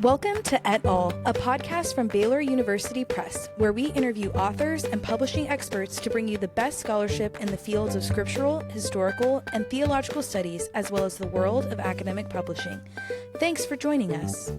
Welcome to Et Al., a podcast from Baylor University Press, where we interview authors and publishing experts to bring you the best scholarship in the fields of scriptural, historical, and theological studies, as well as the world of academic publishing. Thanks for joining us.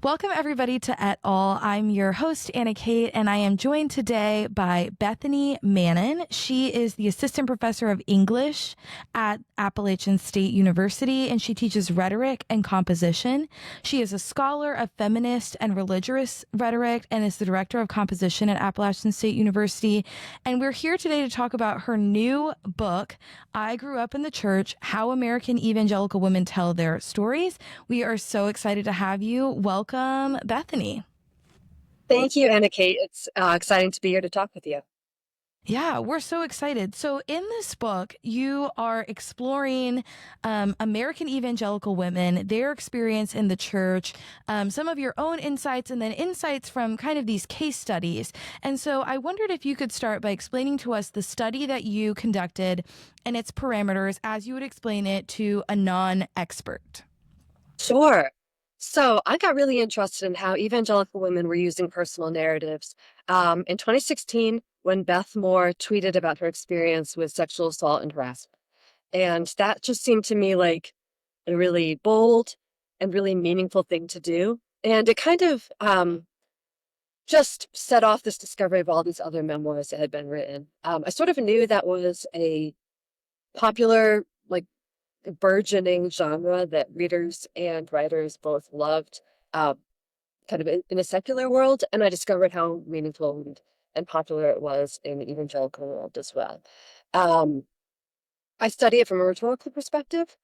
Welcome, everybody, to Et Al. I'm your host, Anna Kate, and I am joined today by Bethany Mannon. She is the assistant professor of English at Appalachian State University, and she teaches rhetoric and composition. She is a scholar of feminist and religious rhetoric and is the director of composition at Appalachian State University. And we're here today to talk about her new book, I Grew Up in the Church, How American Evangelical Women Tell Their Stories. We are so excited to have you. Welcome, Bethany. Thank you, Anna Kate. It's exciting to be here to talk with you. Yeah, we're so excited. So in this book, you are exploring American evangelical women, their experience in the church, some of your own insights, and then insights from kind of these case studies. And so I wondered if you could start by explaining to us the study that you conducted and its parameters as you would explain it to a non-expert. Sure. So I got really interested in how evangelical women were using personal narratives. In 2016, when Beth Moore tweeted about her experience with sexual assault and harassment. And that just seemed to me like a really bold and really meaningful thing to do. And it kind of just set off this discovery of all these other memoirs that had been written. I sort of knew that was a popular, burgeoning genre that readers and writers both loved, kind of in a secular world, and I discovered how meaningful and popular it was in the evangelical world as well. I study it from a rhetorical perspective,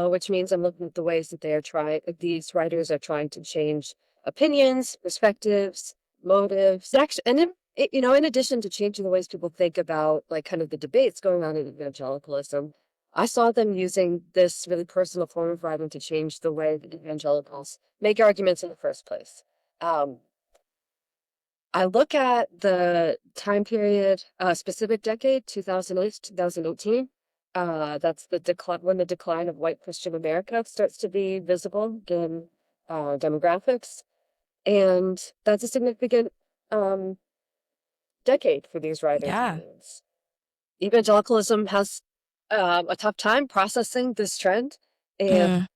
which means I'm looking at the ways that these writers are trying to change opinions, perspectives, motives, in addition to changing the ways people think about kind of the debates going on in evangelicalism. I saw them using this really personal form of writing to change the way that evangelicals make arguments in the first place. I look at the time period, specific decade, 2008 to 2018. That's when the decline of white Christian America starts to be visible in demographics. And that's a significant decade for these writers. Yeah. Evangelicalism has a tough time processing this trend, and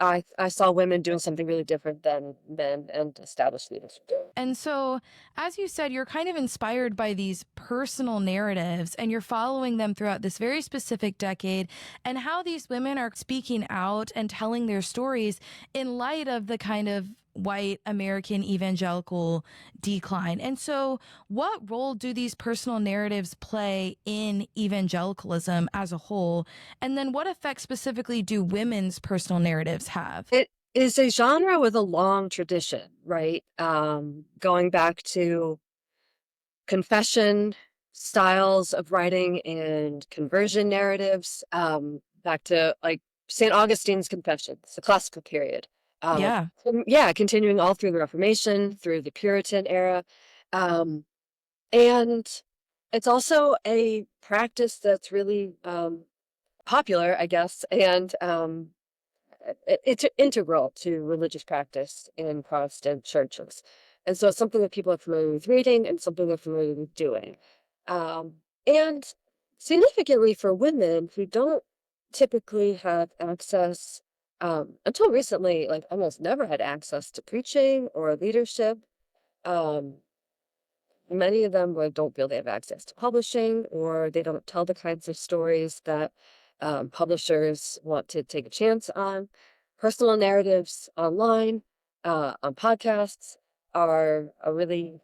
I saw women doing something really different than men and established leaders do. And so, as you said, you're kind of inspired by these personal narratives, and you're following them throughout this very specific decade, and how these women are speaking out and telling their stories in light of the kind of white American evangelical decline. And so what role do these personal narratives play in evangelicalism as a whole? And then what effect specifically do women's personal narratives have? It is a genre with a long tradition, right? Going back to confession styles of writing and conversion narratives, back to St. Augustine's Confessions, the classical period. Continuing all through the Reformation, through the Puritan era. And it's also a practice that's really popular, I guess, and it's integral to religious practice in Protestant churches. And so it's something that people are familiar with reading and something they're familiar with doing. And significantly for women who don't typically have access, until recently, almost never had access to preaching or leadership. Many of them don't feel they have access to publishing, or they don't tell the kinds of stories that publishers want to take a chance on. Personal narratives online, on podcasts, are a really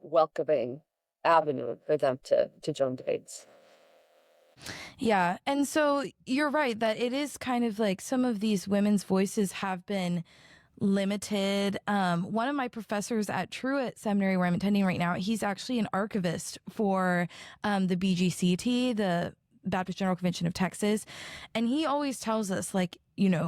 welcoming avenue for them to join debates. Yeah. And so you're right that it is kind of like some of these women's voices have been limited. One of my professors at Truett Seminary, where I'm attending right now, he's actually an archivist for the BGCT, the Baptist General Convention of Texas. And he always tells us,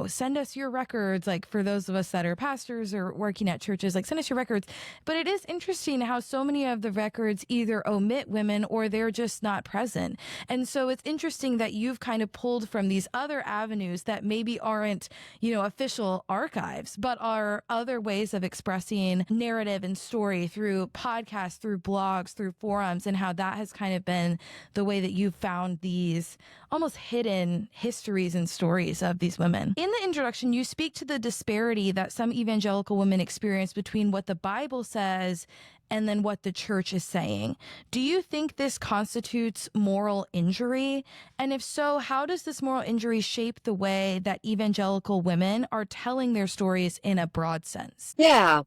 send us your records. Like for those of us that are pastors or working at churches, like send us your records. But it is interesting how so many of the records either omit women or they're just not present. And so it's interesting that you've kind of pulled from these other avenues that maybe aren't, official archives, but are other ways of expressing narrative and story through podcasts, through blogs, through forums, and how that has kind of been the way that you've found these almost hidden histories and stories of these women. In the introduction, you speak to the disparity that some evangelical women experience between what the Bible says and then what the church is saying. Do you think this constitutes moral injury? And if so, how does this moral injury shape the way that evangelical women are telling their stories in a broad sense? Yeah,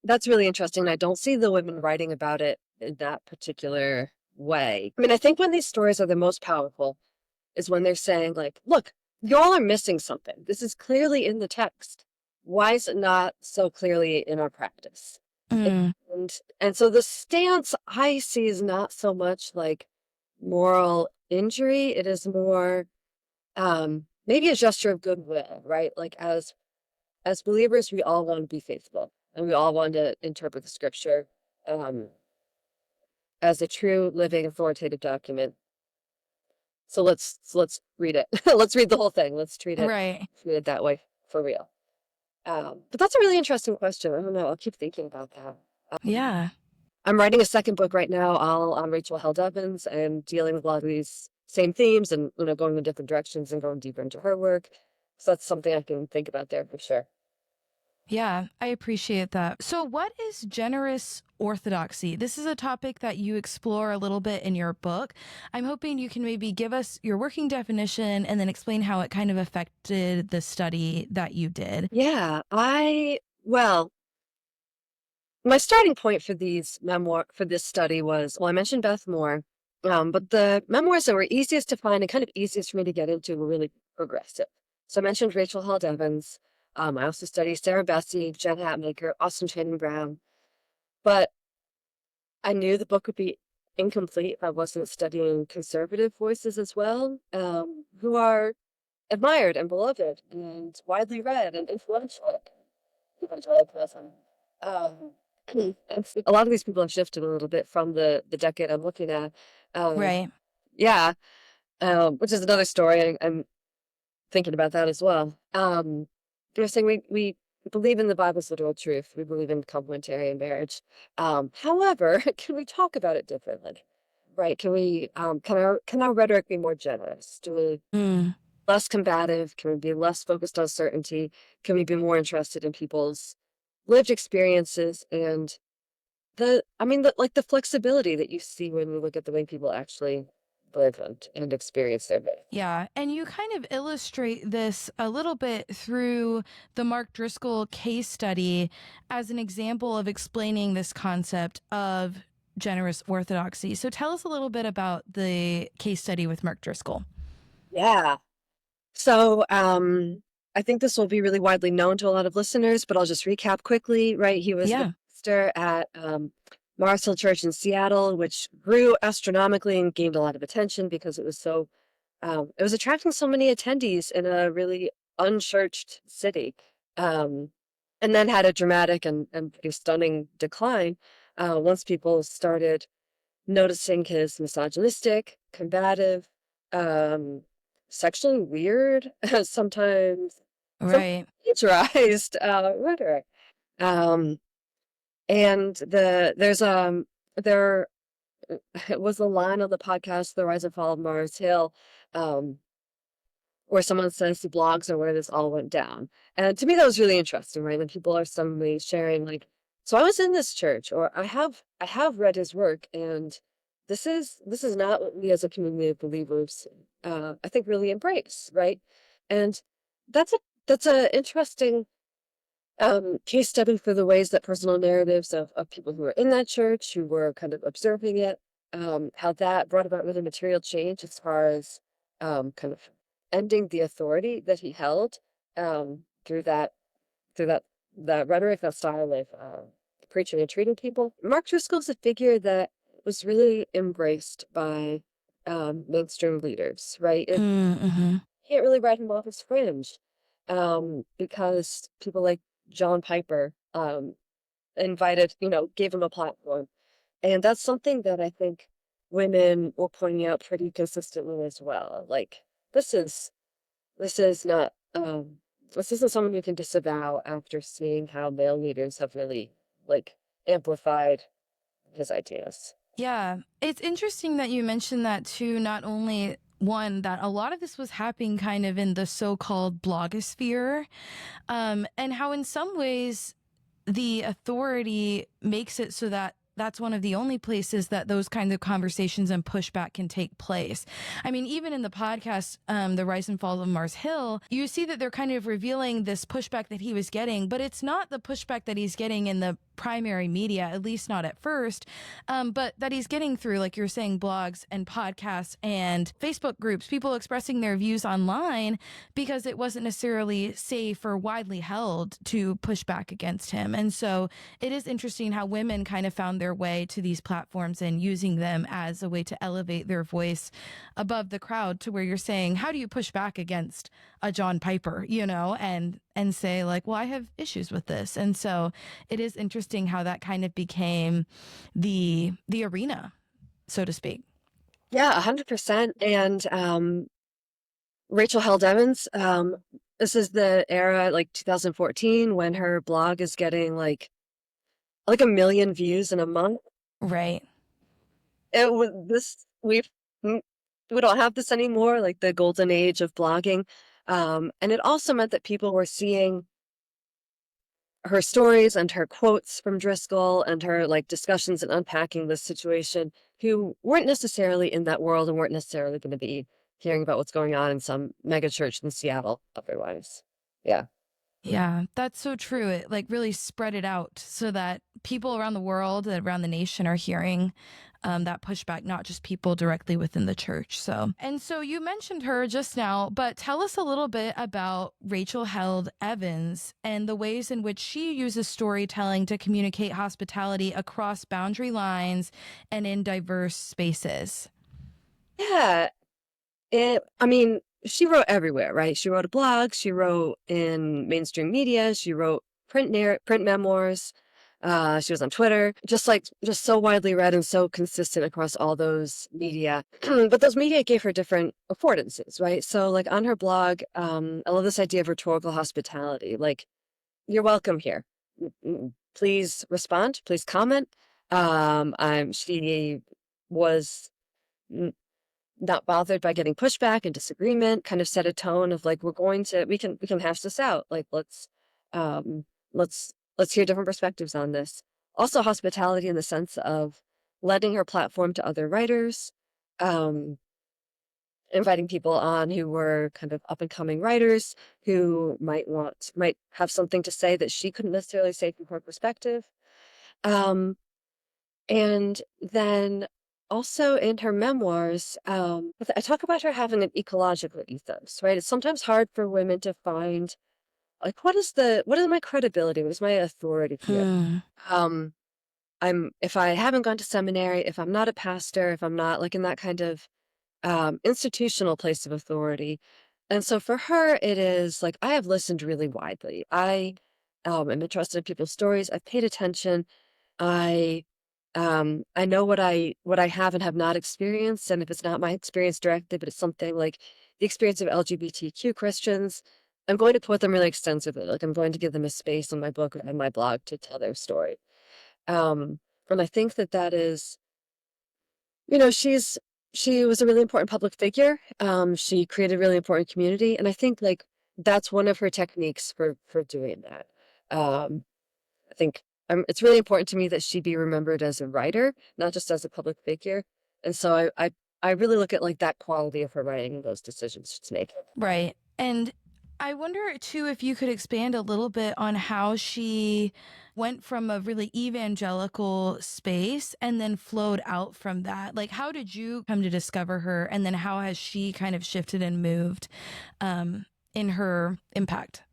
that's really interesting. I don't see the women writing about it in that particular way. I mean, I think when these stories are the most powerful is when they're saying, like, look, y'all are missing something. This is clearly in the text. Why is it not so clearly in our practice? Mm, And so the stance I see is not so much like moral injury. It is more maybe a gesture of goodwill, right? Like as believers, we all want to be faithful and we all want to interpret the scripture um, as a true, living, authoritative document. So let's read it. Let's read the whole thing. Let's right. treat it that way for real. But that's a really interesting question. I don't know. I'll keep thinking about that. Yeah. I'm writing a second book right now, all on Rachel Held Evans and dealing with a lot of these same themes and going in different directions and going deeper into her work. So that's something I can think about there for sure. Yeah, I appreciate that. So, what is generous orthodoxy? This is a topic that you explore a little bit in your book. I'm hoping you can maybe give us your working definition and then explain how it kind of affected the study that you did. Yeah, well, my starting point for this study was, well, I mentioned Beth Moore, but the memoirs that were easiest to find and kind of easiest for me to get into were really progressive. So I mentioned Rachel Held Evans. I also studied Sarah Bessey, Jen Hatmaker, Austin Channing Brown. But I knew the book would be incomplete if I wasn't studying conservative voices as well, who are admired and beloved and widely read and influential in evangelicalism. Um, and a lot of these people have shifted a little bit from the decade I'm looking at. Um, Right. yeah, which is another story. I'm thinking about that as well. They're saying we believe in the Bible's literal truth. We believe in complementary marriage. However, can we talk about it differently? Right? Can our rhetoric be more generous? Do we Mm, less combative? Can we be less focused on certainty? Can we be more interested in people's lived experiences and the flexibility that you see when we look at the way people actually live and experience their faith. yeah. And you kind of illustrate this a little bit through the Mark Driscoll case study as an example of explaining this concept of generous orthodoxy. So, tell us a little bit about the case study with Mark Driscoll. Yeah. So, I think this will be really widely known to a lot of listeners, but I'll just recap quickly, right? He was the Yeah. pastor at Mars Hill Church in Seattle, which grew astronomically and gained a lot of attention because it was attracting so many attendees in a really unchurched city. Um, and then had a dramatic and pretty stunning decline once people started noticing his misogynistic, combative, um, sexually weird, sometimes some Right. plagiarized rhetoric. Um, and there it was a line on the podcast, The Rise and Fall of Mars Hill, um, where someone says the blogs are where this all went down. And to me, that was really interesting, right? When people are suddenly sharing, like, so I was in this church, or I have read his work, and this is not what we as a community of believers, I think, really embrace, right? And that's a that's a interesting case study for the ways that personal narratives of people who were in that church, who were kind of observing it, how that brought about really material change as far as kind of ending the authority that he held through that rhetoric, that style of preaching and treating people. Mark Driscoll's a figure that was really embraced by mainstream leaders, right? Mm-hmm. can't really write him off as fringe, because people like John Piper invited, gave him a platform. And that's something that I think women were pointing out pretty consistently as well. Like, this is this is not this isn't someone you can disavow after seeing how male leaders have really like amplified his ideas. Yeah, it's interesting that you mentioned that too. Not only one, that a lot of this was happening kind of in the so-called blogosphere, and how in some ways the authority makes it so that that's one of the only places that those kinds of conversations and pushback can take place. I mean, even in the podcast, The Rise and Fall of Mars Hill, you see that they're kind of revealing this pushback that he was getting, but it's not the pushback that he's getting in the primary media, at least not at first, but that he's getting through, like you're saying, blogs and podcasts and Facebook groups, people expressing their views online because it wasn't necessarily safe or widely held to push back against him. And so it is interesting how women kind of found their way to these platforms and using them as a way to elevate their voice above the crowd, to where you're saying, how do you push back against a John Piper, and say like, well, I have issues with this. And so it is interesting how that kind of became the arena, so to speak. Yeah, 100%. And Rachel Held Evans, this is the era like 2014 when her blog is getting like a million views in a month. Right. It was this mm, we don't have this anymore, like the golden age of blogging. And it also meant that people were seeing her stories and her quotes from Driscoll and her like discussions and unpacking this situation, who weren't necessarily in that world and weren't necessarily going to be hearing about what's going on in some mega church in Seattle otherwise. Yeah. Yeah, that's so true. It like really spread it out so that people around the world, around the nation, are hearing that pushback, not just people directly within the church. So you mentioned her just now, but tell us a little bit about Rachel Held Evans and the ways in which she uses storytelling to communicate hospitality across boundary lines and in diverse spaces. Yeah. I mean, she wrote everywhere, right? She wrote a blog, she wrote in mainstream media, she wrote print memoirs, she was on Twitter, just so widely read and so consistent across all those media. But those media gave her different affordances, right? So like on her blog, I love this idea of rhetorical hospitality. Like, you're welcome here. Please respond, please comment. She was not bothered by getting pushback and disagreement, kind of set a tone of like, we can hash this out. Like, um, let's hear different perspectives on this. Also hospitality in the sense of letting her platform to other writers, um, inviting people on who were kind of up and coming writers who might have something to say that she couldn't necessarily say from her perspective. Um, and then also in her memoirs, I talk about her having an ecological ethos, right? It's sometimes hard for women to find like what is my credibility? What is my authority here? Hmm. Um, if I haven't gone to seminary, if I'm not a pastor, if I'm not like in that kind of institutional place of authority. And so for her, it is like I have listened really widely. I am interested in people's stories. I've paid attention. I I know what I have and have not experienced, and if it's not my experience directly, but it's something like the experience of LGBTQ Christians, I'm going to quote them really extensively. Like, I'm going to give them a space on my book and my blog to tell their story. And I think that that is, she was a really important public figure. She created a really important community, and I think like that's one of her techniques for doing that. Um, I think it's really important to me that she be remembered as a writer, not just as a public figure. And so I really look at like that quality of her writing and those decisions she's making. Right. And I wonder too if you could expand a little bit on how she went from a really evangelical space and then flowed out from that. Like, how did you come to discover her? And then how has she kind of shifted and moved in her impact?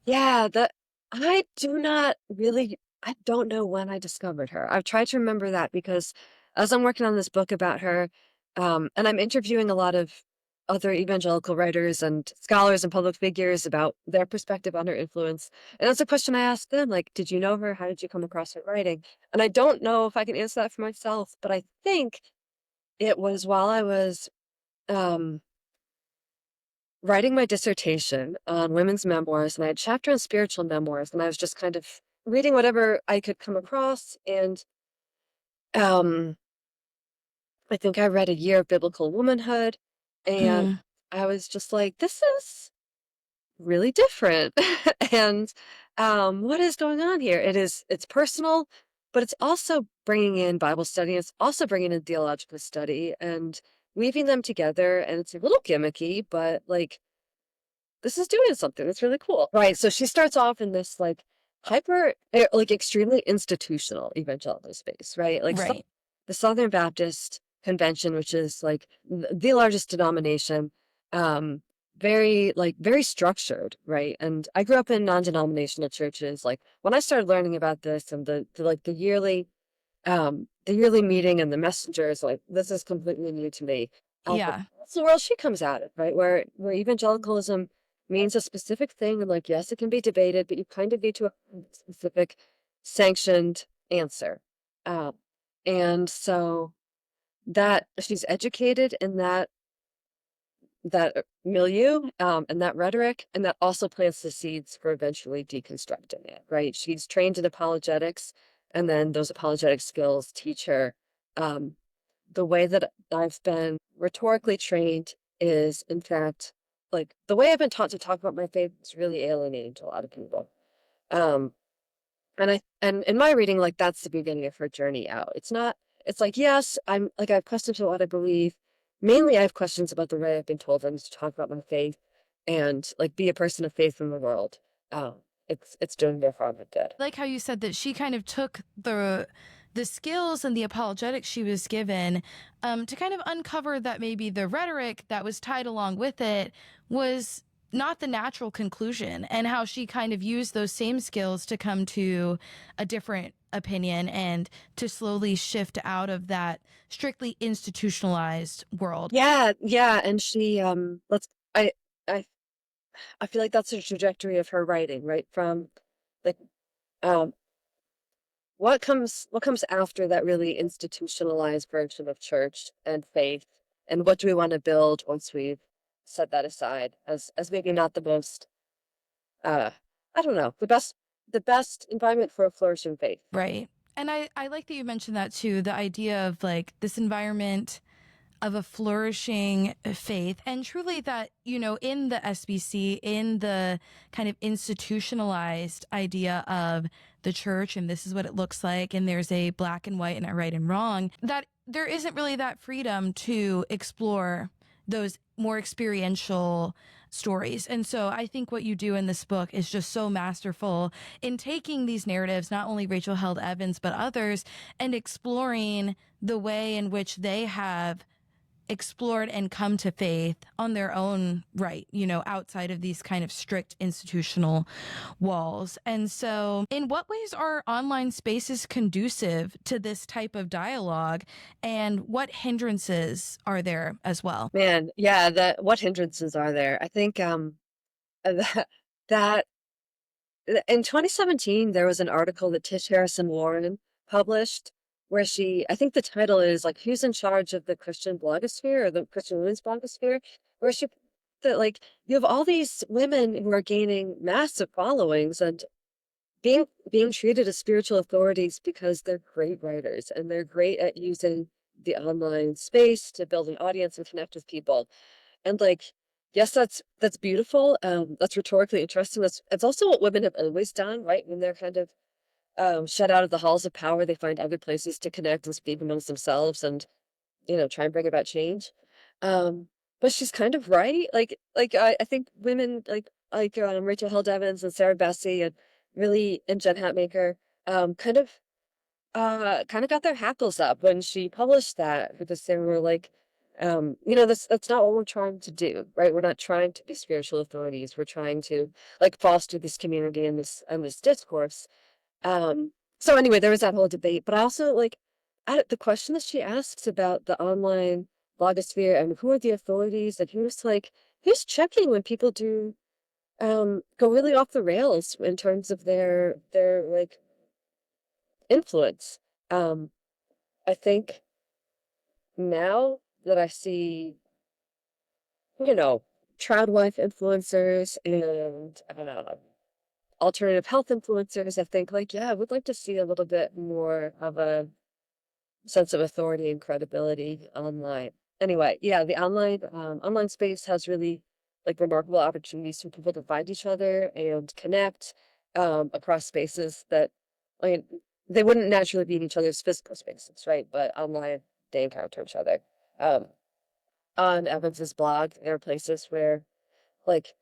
Yeah, that I do not really, I don't know when I discovered her. I've tried to remember that because as I'm working on this book about her, and I'm interviewing a lot of other evangelical writers and scholars and public figures about their perspective on her influence. And that's a question I asked them, like, did you know her? How did you come across her writing? And I don't know if I can answer that for myself, but I think it was while I was um, writing my dissertation on women's memoirs, and I had a chapter on spiritual memoirs, and I was just kind of reading whatever I could come across. And um, I think I read A Year of Biblical Womanhood, and Mm, I was just like, this is really different. And what is going on here? It's personal, but it's also bringing in Bible study. It's also bringing in theological study and weaving them together. And it's a little gimmicky, but like, this is doing something that's really cool. Right. So she starts off in this like like extremely institutional evangelical space, right? Like right. the Southern Baptist Convention, which is like the largest denomination, um, very structured, right? And I grew up in non-denominational churches. Like when I started learning about this and the yearly meeting and the messengers, like this is completely new to me. Yeah. That's the world she comes at it, right? Where evangelicalism means a specific thing, and like yes, it can be debated, but you kind of need to have a specific sanctioned answer. Um, and so that she's educated in that milieu, and that rhetoric, and that also plants the seeds for eventually deconstructing it, right? She's trained in apologetics, and then those apologetic skills teach her. Um, the way that I've been rhetorically trained is, in fact, like the way I've been taught to talk about my faith is really alienating to a lot of people. Um, and in my reading, like that's the beginning of her journey out. It's not, it's like, yes, I'm like I have questions about what I believe. Mainly I have questions about the way I've been told I'm to talk about my faith and like be a person of faith in the world. Um, it's doing their harm and good. Like how you said that she kind of took the skills and the apologetics she was given to kind of uncover that maybe the rhetoric that was tied along with it was not the natural conclusion, and how she kind of used those same skills to come to a different opinion and to slowly shift out of that strictly institutionalized world. Yeah, yeah, and she let's I I feel like that's the trajectory of her writing, right? From like um what comes after that really institutionalized version of church and faith, and what do we want to build once we've set that aside as maybe not the most uh I don't know, the best environment for a flourishing faith. Right. And I like that you mentioned that too, the idea of like this environment of a flourishing faith, and truly that, in the SBC, in the kind of institutionalized idea of the church, and this is what it looks like, and there's a black and white and a right and wrong, that there isn't really that freedom to explore those more experiential stories. And so I think what you do in this book is just so masterful in taking these narratives, not only Rachel Held Evans, but others, and exploring the way in which they have explored and come to faith on their own right, outside of these kind of strict institutional walls. And so, in what ways are online spaces conducive to this type of dialogue, and what hindrances are there as well? Man, yeah, that what hindrances are there? I think that, that in 2017 there was an article that Tish Harrison Warren published where I think the title is like who's in charge of the Christian blogosphere or the Christian women's blogosphere, where she that like you have all these women who are gaining massive followings and being treated as spiritual authorities because they're great writers and they're great at using the online space to build an audience and connect with people. And like, yes, that's beautiful. That's rhetorically interesting. It's also what women have always done, right? When they're kind of shut out of the halls of power, they find other places to connect and speak amongst themselves and try and bring about change. Um, but she's kind of right. I think women like Rachel Held Evans and Sarah Bessey and Jen Hatmaker kind of got their hackles up when she published that because they were like, that's not what we're trying to do, right? We're not trying to be spiritual authorities. We're trying to like foster this community and this discourse. Um, so anyway, there was that whole debate, but I also like the question that she asks about the online blogosphere, and who are the authorities, and who's checking when people do go really off the rails in terms of their like influence. I think now that I see, you know, child wife influencers and alternative health influencers, I think like, yeah, I would like to see a little bit more of a sense of authority and credibility online. Anyway, yeah, the online space has really like remarkable opportunities for people to find each other and connect across spaces that, I mean, they wouldn't naturally be in each other's physical spaces, right? But online they encounter each other. Um, on Evans's blog, there are places where like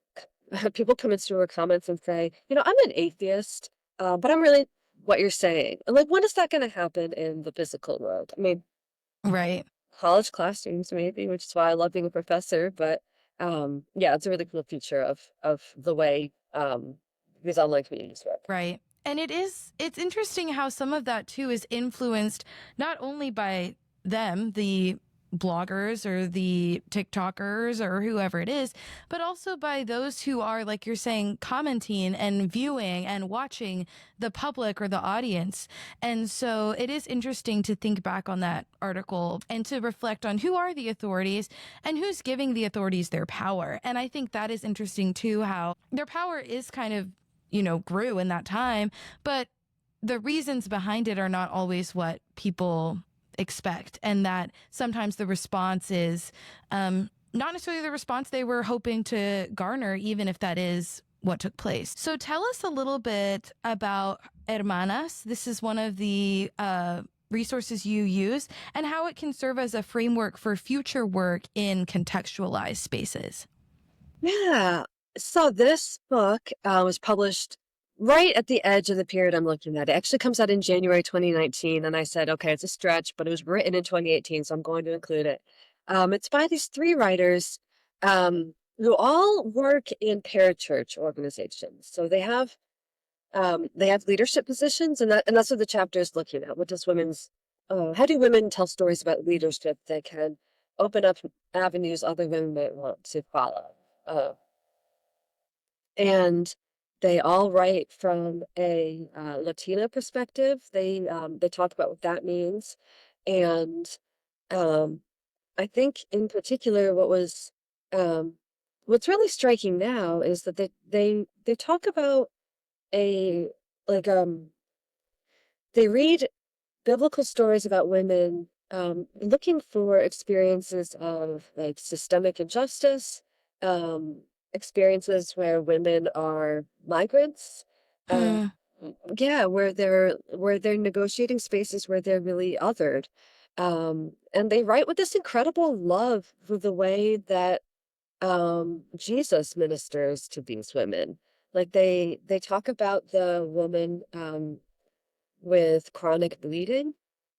people come into her comments and say, I'm an atheist, but I'm really what you're saying. And like, when is that going to happen in the physical world? I mean, Right. college classrooms maybe, which is why I love being a professor. But yeah, it's a really cool feature of the way these online communities work. Right. And it's interesting how some of that too is influenced not only by them, the bloggers or the TikTokers or whoever it is, but also by those who are, like you're saying, commenting and viewing and watching the public or the audience. And so it is interesting to think back on that article and to reflect on who are the authorities and who's giving the authorities their power. And I think that is interesting too, how their power is kind of grew in that time, but the reasons behind it are not always what people expect. And that sometimes the response is not necessarily the response they were hoping to garner, even if that is what took place. So tell us a little bit about Hermanas. This is one of the resources you use and how it can serve as a framework for future work in contextualized spaces. Yeah. So this book was published right at the edge of the period I'm looking at. It actually comes out in January 2019, and I said, okay, it's a stretch, but it was written in 2018, so I'm going to include it. It's by these three writers who all work in parachurch organizations. So they have leadership positions, and that's what the chapter is looking at. How do women tell stories about leadership that can open up avenues other women might want to follow? Uh, and they all write from a Latina perspective. They talk about what that means, and um, I think in particular, um, what's really striking now is that they talk about a like they read biblical stories about women looking for experiences of like systemic injustice, um, experiences where women are migrants, uh, Hmm. yeah, where they're negotiating spaces where they're really othered, and they write with this incredible love for the way that Jesus ministers to these women. Like they talk about the woman with chronic bleeding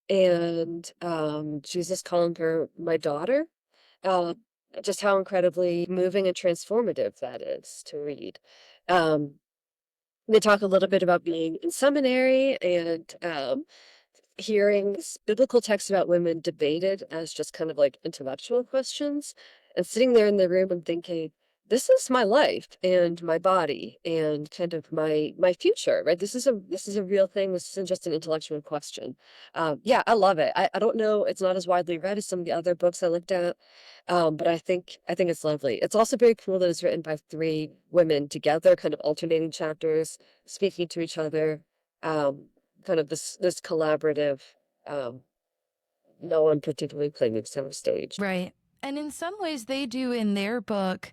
and Jesus calling her my daughter. Uh, just how incredibly moving and transformative that is to read. Um, they talk a little bit about being in seminary and hearing biblical texts about women debated as just kind of like intellectual questions, and sitting there in the room and thinking, this is my life and my body and kind of my future, right? This is a real thing. This isn't just an intellectual question. Yeah, I love it. I don't know, it's not as widely read as some of the other books I looked at, but I think it's lovely. It's also very cool that it's written by three women together, kind of alternating chapters, speaking to each other. Um, Kind of this collaborative, um, no one particularly claiming center stage. Right. And in some ways, they do in their book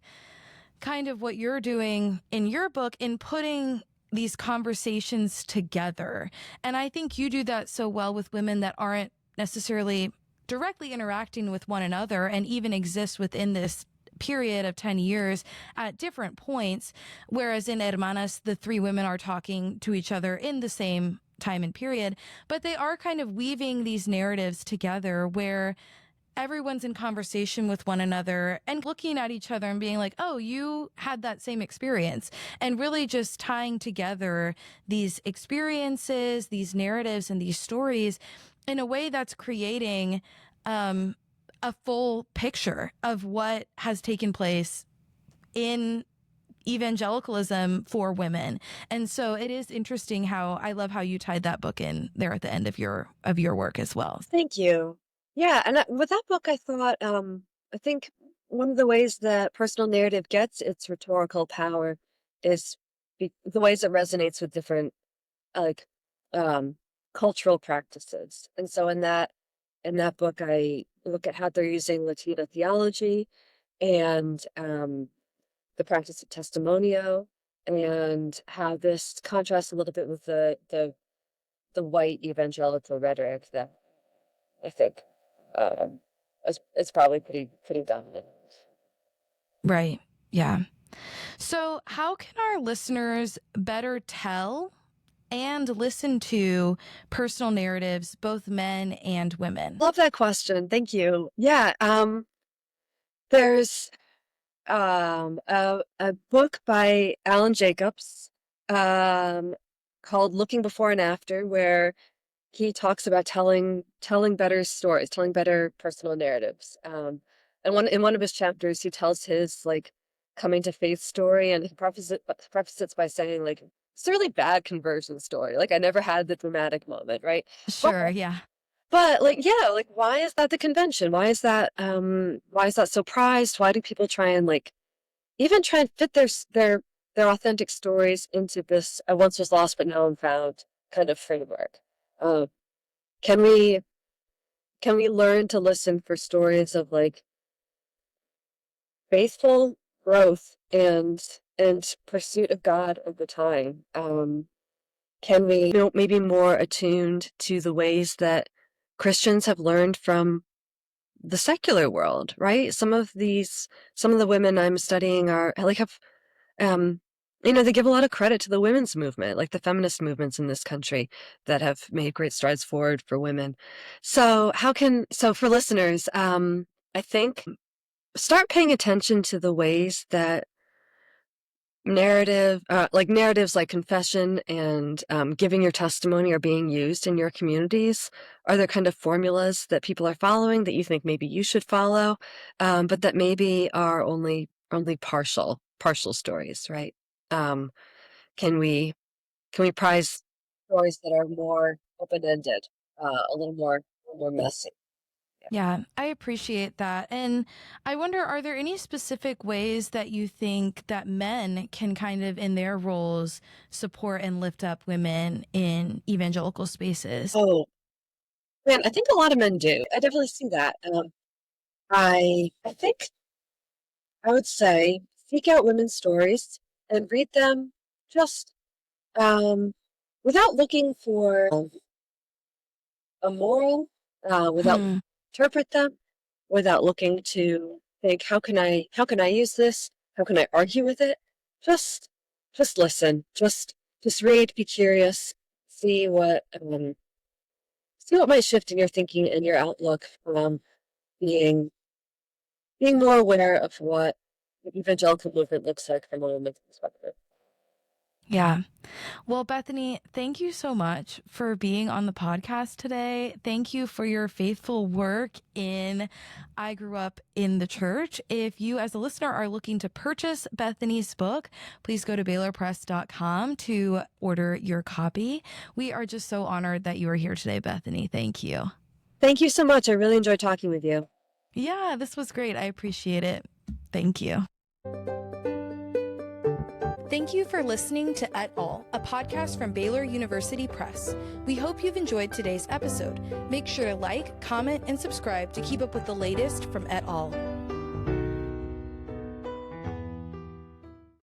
kind of what you're doing in your book in putting these conversations together. And I think you do that so well with women that aren't necessarily directly interacting with one another and even exist within this period of 10 years at different points. Whereas in Hermanas, the three women are talking to each other in the same time and period, but they are kind of weaving these narratives together where everyone's in conversation with one another and looking at each other and being like, oh, you had that same experience. And really just tying together these experiences, these narratives, and these stories in a way that's creating um, a full picture of what has taken place in evangelicalism for women. And so it is interesting how I love how you tied that book in there at the end of your work as well. Thank you. Yeah, and with that book, I thought, I think one of the ways that personal narrative gets its rhetorical power is the ways it resonates with different like um, cultural practices. And so in that book, I look at how they're using Latino theology and the practice of testimonio, and how this contrasts a little bit with the white evangelical rhetoric that I think um, is probably pretty dominant. Right. Yeah. So, how can our listeners better tell and listen to personal narratives, both men and women? Love that question. Thank you. Yeah. There's a book by Alan Jacobs um, called Looking Before and After, where he talks about telling better stories, telling better personal narratives. And in one of his chapters, he tells his like coming to faith story, and he prefaces it by saying like it's a really bad conversion story. Like I never had the dramatic moment, right? Sure. Yeah. But like, yeah, like why is that the convention? Why is that so prized? Why do people try and like even try and fit their authentic stories into this I once was lost but now I'm found kind of framework? Uh, can we learn to listen for stories of like faithful growth and pursuit of God over time? Can we maybe more attuned to the ways that Christians have learned from the secular world, right? Some of the women I'm studying are like have they give a lot of credit to the women's movement, like the feminist movements in this country that have made great strides forward for women. So for listeners, I think start paying attention to the ways that narratives like confession and giving your testimony are being used in your communities. Are there kind of formulas that people are following that you think maybe you should follow, but that maybe are only partial stories, right? Um, can we prize stories that are more open-ended, a little more messy? Yeah, I appreciate that. And I wonder, are there any specific ways that you think that men can kind of in their roles support and lift up women in evangelical spaces? Oh man, I think a lot of men do. I definitely see that. I think I would say seek out women's stories and read them just um, without looking for a moral, without Hmm. interpret them, without looking to think how can I use this? How can I argue with it? Just listen. Just read. Be curious. See what might shift in your thinking and your outlook from being more aware of what the evangelical movement looks like from a woman's perspective. Yeah. Well, Bethany, thank you so much for being on the podcast today. Thank you for your faithful work in I Grew Up in the Church. If you, as a listener, are looking to purchase Bethany's book, please go to BaylorPress.com to order your copy. We are just so honored that you are here today, Bethany. Thank you. Thank you so much. I really enjoyed talking with you. Yeah, this was great. I appreciate it. Thank you. Thank you for listening to Et Al, a podcast from Baylor University Press. We hope you've enjoyed today's episode. Make sure to like, comment, and subscribe to keep up with the latest from Et Al.